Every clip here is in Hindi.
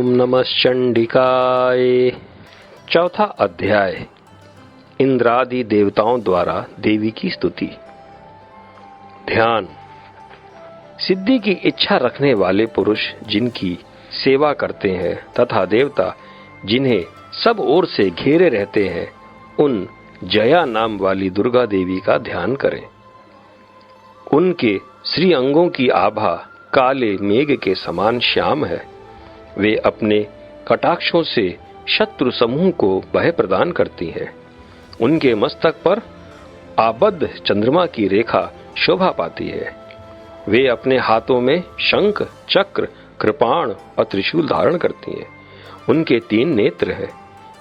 नमः चंडिकाय। चौथा अध्याय, इंद्रादि देवताओं द्वारा देवी की स्तुति। ध्यान। सिद्धि की इच्छा रखने वाले पुरुष जिनकी सेवा करते हैं तथा देवता जिन्हें सब ओर से घेरे रहते हैं, उन जया नाम वाली दुर्गा देवी का ध्यान करें। उनके श्री अंगों की आभा काले मेघ के समान श्याम है। वे अपने कटाक्षों से शत्रु समूह को भय प्रदान करती हैं। उनके मस्तक पर आबद्ध चंद्रमा की रेखा शोभा पाती है। वे अपने हाथों में शंख, चक्र, कृपाण और त्रिशूल धारण करती हैं। उनके 3 नेत्र हैं।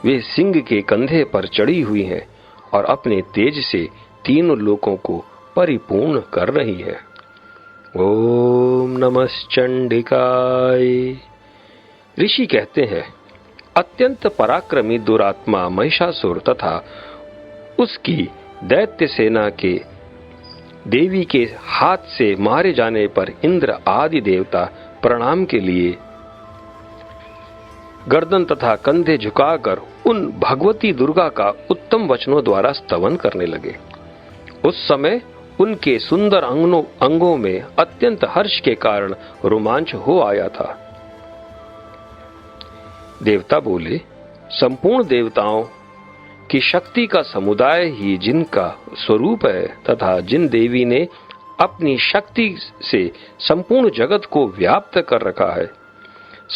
वे सिंह के कंधे पर चढ़ी हुई हैं और अपने तेज से तीनों लोकों को परिपूर्ण कर रही है। ओम नमः चंडिकाय। ऋषि कहते हैं, अत्यंत पराक्रमी दुरात्मा महिषासुर तथा उसकी दैत्य सेना के देवी के हाथ से मारे जाने पर इंद्र आदि देवता प्रणाम के लिए गर्दन तथा कंधे झुकाकर उन भगवती दुर्गा का उत्तम वचनों द्वारा स्तवन करने लगे। उस समय उनके सुंदर अंगों में अत्यंत हर्ष के कारण रोमांच हो आया था। देवता बोले, संपूर्ण देवताओं की शक्ति का समुदाय ही जिनका स्वरूप है तथा जिन देवी ने अपनी शक्ति से संपूर्ण जगत को व्याप्त कर रखा है,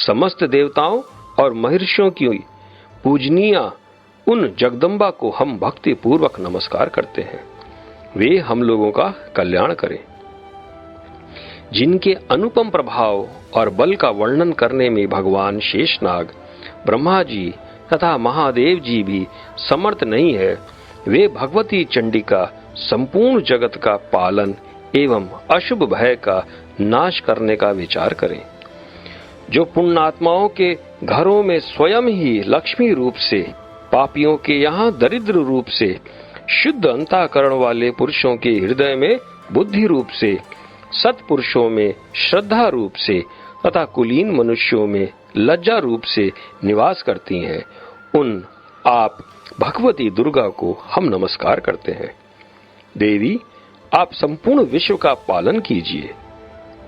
समस्त देवताओं और महर्षियों की पूजनीय उन जगदम्बा को हम भक्ति पूर्वक नमस्कार करते हैं। वे हम लोगों का कल्याण करें। जिनके अनुपम प्रभाव और बल का वर्णन करने में भगवान शेषनाग, ब्रह्मा जी तथा महादेव जी भी समर्थ नहीं है, वे भगवती चंडिका संपूर्ण जगत का पालन एवं अशुभ भय का नाश करने का विचार करें। जो पुण्यात्माओं के घरों में स्वयं ही लक्ष्मी रूप से, पापियों के यहाँ दरिद्र रूप से, शुद्ध अंतःकरण वाले पुरुषों के हृदय में बुद्धि रूप से, सत्पुरुषों में श्रद्धा रूप से तथा कुलीन मनुष्यों में लज्जा रूप से निवास करती हैं, उन आप भगवती दुर्गा को हम नमस्कार करते हैं। देवी, आप संपूर्ण विश्व का पालन कीजिए।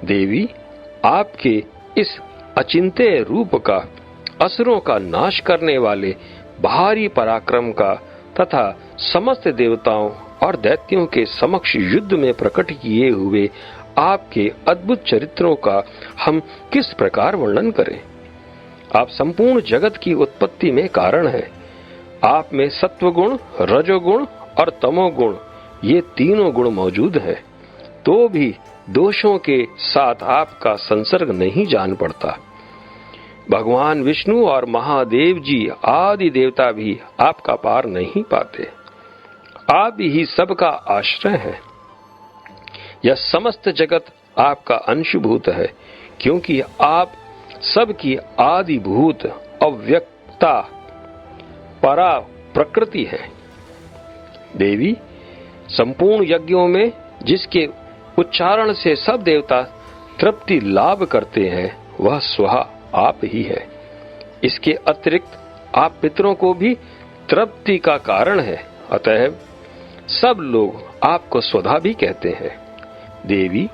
देवी, आपके इस अचिंत्य रूप का, असुरों का नाश करने वाले भारी पराक्रम का तथा समस्त देवताओं और दैत्यों के समक्ष युद्ध में प्रकट किए हुए आपके अद्भुत चरित्रों का हम किस प्रकार वर्णन करें। आप संपूर्ण जगत की उत्पत्ति में कारण हैं। आप में सत्वगुण, रजोगुण और तमोगुण, ये तीनों गुण मौजूद हैं, तो भी दोषों के साथ आपका संसर्ग नहीं जान पड़ता। भगवान विष्णु और महादेव जी आदि देवता भी आपका पार नहीं पाते। आप ही सबका आश्रय है। यह समस्त जगत आपका अंशभूत है, क्योंकि आप सबकी आदिभूत अव्यक्ता परा प्रकृति है। देवी, संपूर्ण यज्ञों में जिसके उच्चारण से सब देवता तृप्ति लाभ करते हैं, वह स्वः आप ही है। इसके अतिरिक्त आप पितरों को भी तृप्ति का कारण है, अतः सब लोग आपको स्वधा भी कहते हैं। देवी,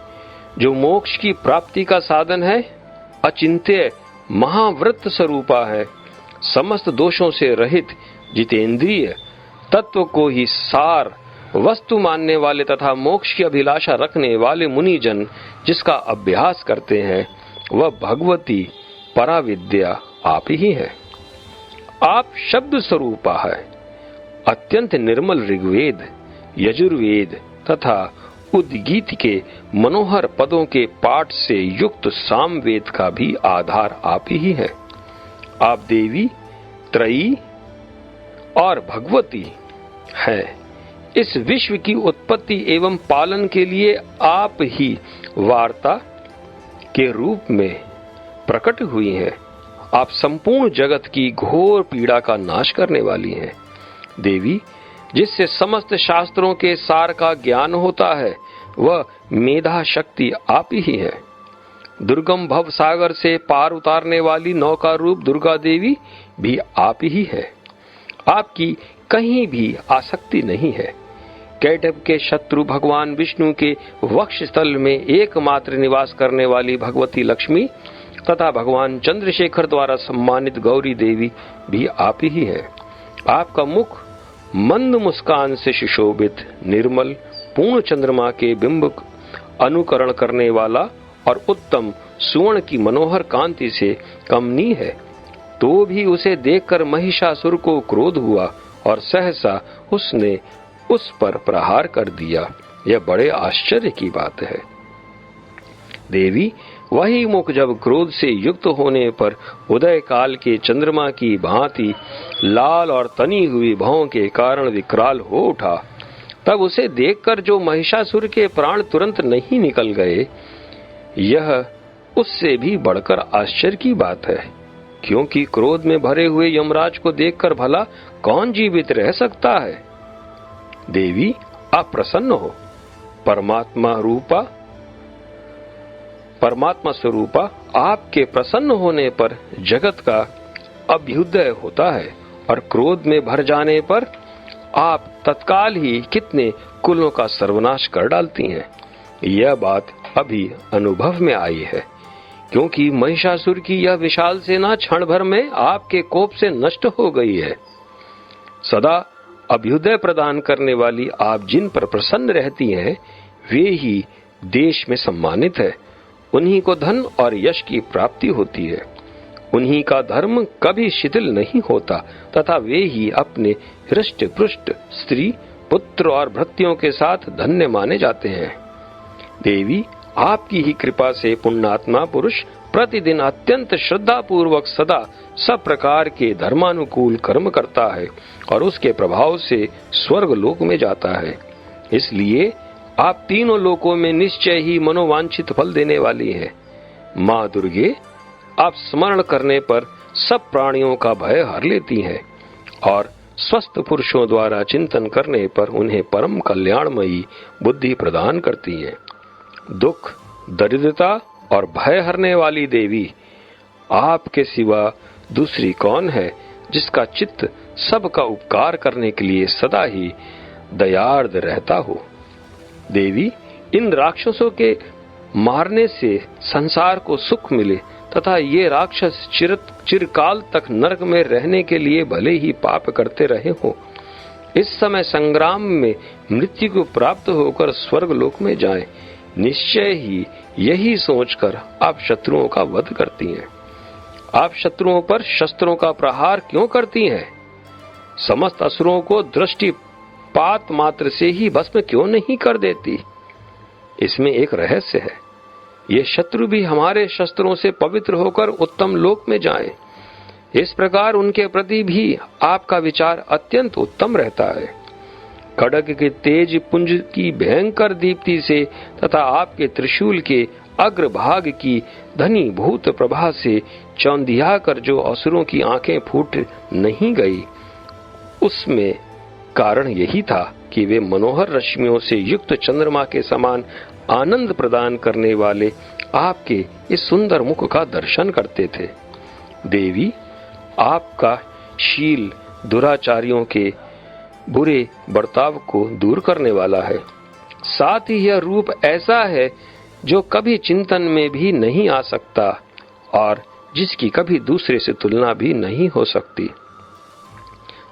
जो मोक्ष की प्राप्ति का साधन है, अचिंत्य महाव्रत स्वरूपा है, समस्त दोषों से रहित जितेंद्रिय तत्व को ही सार वस्तु मानने वाले तथा मोक्ष की अभिलाषा रखने वाले मुनिजन जिसका अभ्यास करते हैं, वह भगवती पराविद्या आप ही है। आप शब्द स्वरूपा है। अत्यंत निर्मल ऋग्वेद, यजुर्वेद तथा उद्गीत के मनोहर पदों के पाठ से युक्त सामवेद का भी आधार आप ही है। आप देवी, त्रयी और भगवती है। इस विश्व की उत्पत्ति एवं पालन के लिए आप ही वार्ता के रूप में प्रकट हुई हैं। आप संपूर्ण जगत की घोर पीड़ा का नाश करने वाली हैं। देवी, जिससे समस्त शास्त्रों के सार का ज्ञान होता है, वह मेधा शक्ति आप ही है। दुर्गम भव सागर से पार उतारने वाली नौका रूप दुर्गा देवी भी आप ही है। आपकी कहीं भी आसक्ति नहीं है। कैटभ के शत्रु भगवान विष्णु के वक्ष स्थल में एकमात्र निवास करने वाली भगवती लक्ष्मी तथा भगवान चंद्रशेखर द्वारा सम्मानित गौरी देवी भी आप ही है। आपका मुख मंद मुस्कान से सुशोभित, निर्मल, पूर्ण चंद्रमा के बिंब अनुकरण करने वाला और उत्तम सुवर्ण की मनोहर कांति से कमनीय है। तो भी उसे देखकर महिषासुर को क्रोध हुआ और सहसा उसने उस पर प्रहार कर दिया। यह बड़े आश्चर्य की बात है। देवी वही मुख जब क्रोध से युक्त होने पर उदय काल के चंद्रमा की भांति लाल और तनी हुई भौं के कारण विकराल हो उठा, तब उसे देखकर जो महिषासुर के प्राण तुरंत नहीं निकल गए, यह उससे भी बढ़कर आश्चर्य की बात है। क्योंकि क्रोध में भरे हुए यमराज को देखकर भला कौन जीवित रह सकता है। देवी आप प्रसन्न हो। परमात्मा स्वरूपा आपके प्रसन्न होने पर जगत का अभ्युदय होता है और क्रोध में भर जाने पर आप तत्काल ही कितने कुलों का सर्वनाश कर डालती हैं। यह बात अभी अनुभव में आई है। क्योंकि महिषासुर की यह विशाल सेना क्षण भर में आपके कोप से नष्ट हो गई है। सदा अभ्युदय प्रदान करने वाली आप जिन पर प्रसन्न रहती हैं, वे ही देश में सम्मानित है। उन्हीं को धन और यश की प्राप्ति होती है। उन्हीं का धर्म कभी शिथिल नहीं होता तथा वे ही अपने हृष्ट पुष्ट स्त्री, पुत्र और भृत्यों के साथ धन्य माने जाते हैं। देवी आपकी ही कृपा से पुण्यात्मा पुरुष प्रतिदिन अत्यंत श्रद्धा पूर्वक सदा सब प्रकार के धर्मानुकूल कर्म करता है और उसके प्रभाव से स्वर्ग लोक में जाता है। इसलिए आप तीनों लोकों में निश्चय ही मनोवांछित फल देने वाली हैं। माँ दुर्गे, आप स्मरण करने पर सब प्राणियों का भय हर लेती हैं और स्वस्थ पुरुषों द्वारा चिंतन करने पर उन्हें परम कल्याणमयी बुद्धि प्रदान करती हैं। दुख, दरिद्रता और भय हरने वाली देवी, आपके सिवा दूसरी कौन है जिसका चित्त सबका उपकार करने के लिए सदा ही दयार्द रहता हो। देवी, इन राक्षसों के मारने से संसार को सुख मिले तथा ये राक्षस चिरकाल तक नरक में रहने के लिए भले ही पाप करते रहे हो, इस समय संग्राम में मृत्यु को प्राप्त होकर स्वर्ग लोक में जाएं, निश्चय ही यही सोचकर आप शत्रुओं का वध करती हैं। आप शत्रुओं पर शस्त्रों का प्रहार क्यों करती हैं? समस्त असुरों को दृष्टिपात मात्र से ही भस्म क्यों नहीं कर देती? इसमें एक रहस्य है। ये शत्रु भी हमारे शस्त्रों से पवित्र होकर उत्तम लोक में जाएं। इस प्रकार उनके प्रति भी आपका विचार अत्यंत उत्तम रहता है। खड्ग के तेज पुंज की भयंकर दीप्ति से तथा आपके त्रिशूल के अग्रभाग की धनी भूत प्रभा से चौंधिया कर जो असुरों की आंखें फूट नहीं गई, उसमें कारण यही था कि वे मनोहर रश्मियों से युक्त चंद्रमा के समान आनंद प्रदान करने वाले आपके इस सुंदर मुख का दर्शन करते थे। देवी, आपका शील दुराचारियों के बुरे बर्ताव को दूर करने वाला है। साथ ही यह रूप ऐसा है जो कभी चिंतन में भी नहीं आ सकता और जिसकी कभी दूसरे से तुलना भी नहीं हो सकती।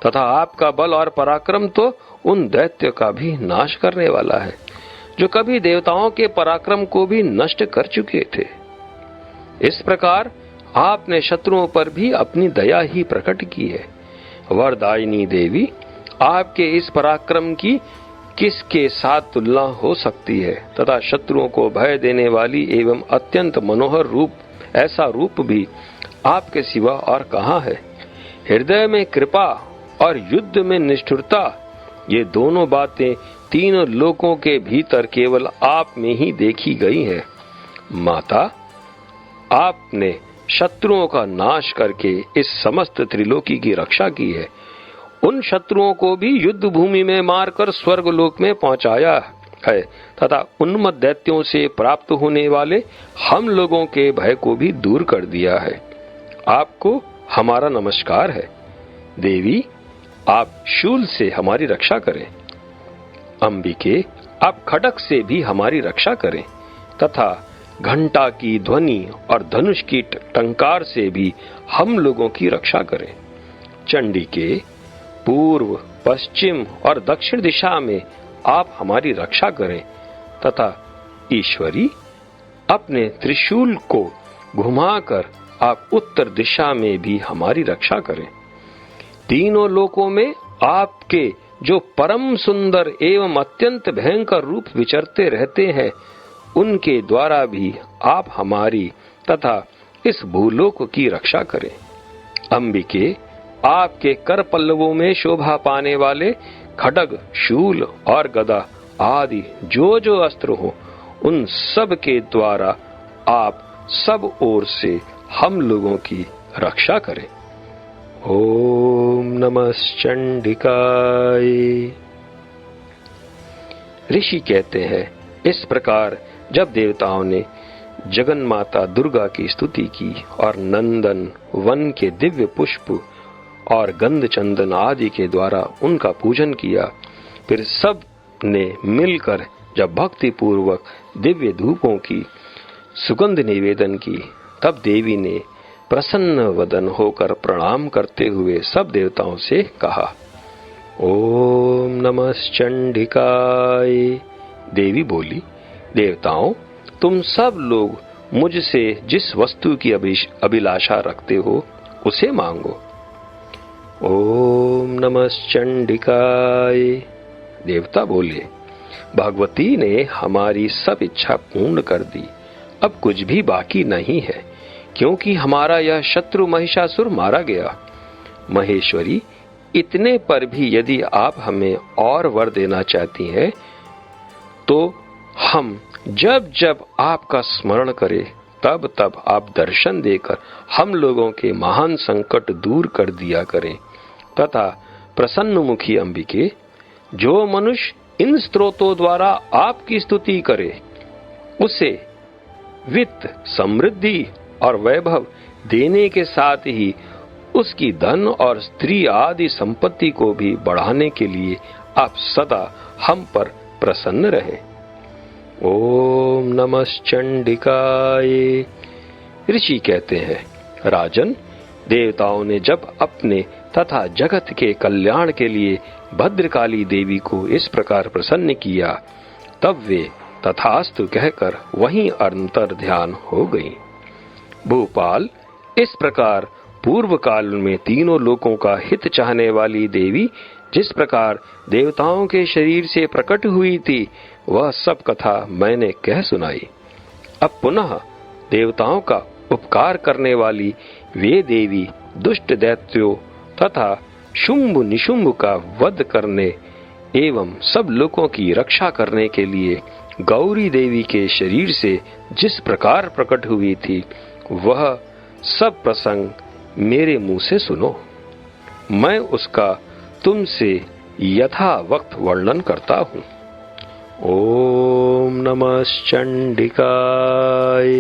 तथा आपका बल और पराक्रम तो उन दैत्य का भी नाश करने वाला है जो कभी देवताओं के पराक्रम को भी नष्ट कर चुके थे। इस प्रकार आपने शत्रुओं पर भी अपनी दया ही प्रकट की है। वरदायिनी देवी, आपके इस पराक्रम की किसके साथ तुलना हो सकती है तथा शत्रुओं को भय देने वाली एवं अत्यंत मनोहर रूप, ऐसा रूप भी आपके सिवा और कहाँ है। हृदय में कृपा और युद्ध में निष्ठुरता, ये दोनों बातें तीनों लोकों के भीतर केवल आप में ही देखी गई हैं। माता, आपने शत्रुओं का नाश करके इस समस्त त्रिलोकी की रक्षा की है। उन शत्रुओं को भी युद्ध भूमि में मारकर स्वर्ग लोक में पहुंचाया है तथा उन्मत्त दैत्यों से प्राप्त होने वाले हम लोगों के भय को भी दूर कर दिया है। आपको हमारा नमस्कार है। देवी, आप शूल से हमारी रक्षा करें। अंबिके, आप खड्ग से भी हमारी रक्षा करें तथा घंटा की ध्वनि और धनुष की टंकार से भी हम लोगों की रक्षा करें। चंडिके, पूर्व, पश्चिम और दक्षिण दिशा में आप हमारी रक्षा करें तथा ईश्वरी, अपने त्रिशूल को घुमाकर आप उत्तर दिशा में भी हमारी रक्षा करें। तीनों लोकों में आपके जो परम सुंदर एवं अत्यंत भयंकर रूप विचरते रहते हैं, उनके द्वारा भी आप हमारी तथा इस भूलोक की रक्षा करें। अंबिके, आपके कर पल्लवों में शोभा पाने वाले खड्ग, शूल और गदा आदि जो जो अस्त्र हो, उन सब के द्वारा आप सब ओर से हम लोगों की रक्षा करें। ओम नमः चंडिकाय। ऋषि कहते हैं, इस प्रकार जब देवताओं ने जगन्माता दुर्गा की स्तुति की और नंदन वन के दिव्य पुष्प और गंध चंदन आदि के द्वारा उनका पूजन किया, फिर सब ने मिलकर जब भक्ति पूर्वक दिव्य धूपों की सुगंध निवेदन की, तब देवी ने प्रसन्न वदन होकर प्रणाम करते हुए सब देवताओं से कहा, ओम नमः चंडिकाय। देवी बोली, देवताओं, तुम सब लोग मुझसे जिस वस्तु की अभिलाषा रखते हो उसे मांगो। ओम नमः चंडिकाय। देवता बोले, भगवती ने हमारी सब इच्छा पूर्ण कर दी, अब कुछ भी बाकी नहीं है, क्योंकि हमारा यह शत्रु महिषासुर मारा गया। महेश्वरी, इतने पर भी यदि आप हमें और वर देना चाहती हैं, तो हम जब जब आपका स्मरण करें, तब तब आप दर्शन देकर हम लोगों के महान संकट दूर कर दिया करें तथा प्रसन्नमुखी अंबिके, जो मनुष्य इन स्तोत्रों द्वारा आपकी स्तुति करे, उसे वित्त, समृद्धि और वैभव देने के साथ ही उसकी धन और स्त्री आदि संपत्ति को भी बढ़ाने के लिए आप सदा हम पर प्रसन्न रहे। ओम नमः चंडिकाय। ऋषि कहते हैं, राजन, देवताओं ने जब अपने तथा जगत के कल्याण के लिए भद्रकाली देवी को इस प्रकार प्रसन्न किया, तब वे तथास्तु कहकर वहीं अंतर ध्यान हो गईं। भूपाल, इस प्रकार पूर्व काल में तीनों लोकों का हित चाहने वाली देवी जिस प्रकार देवताओं के शरीर से प्रकट हुई थी, वह सब कथा मैंने कह सुनाई। अब पुनः देवताओं का उपकार करने वाली वे देवी दुष्ट दैत्यों तथा शुंभ निशुंभ का वध करने एवं सब लोगों की रक्षा करने के लिए गौरी देवी के शरीर से जिस प्रकार प्रकट हुई थी, वह सब प्रसंग मेरे मुंह से सुनो। मैं उसका तुमसे यथा वक्त वर्णन करता हूँ। ओम नमः चंडिकाय।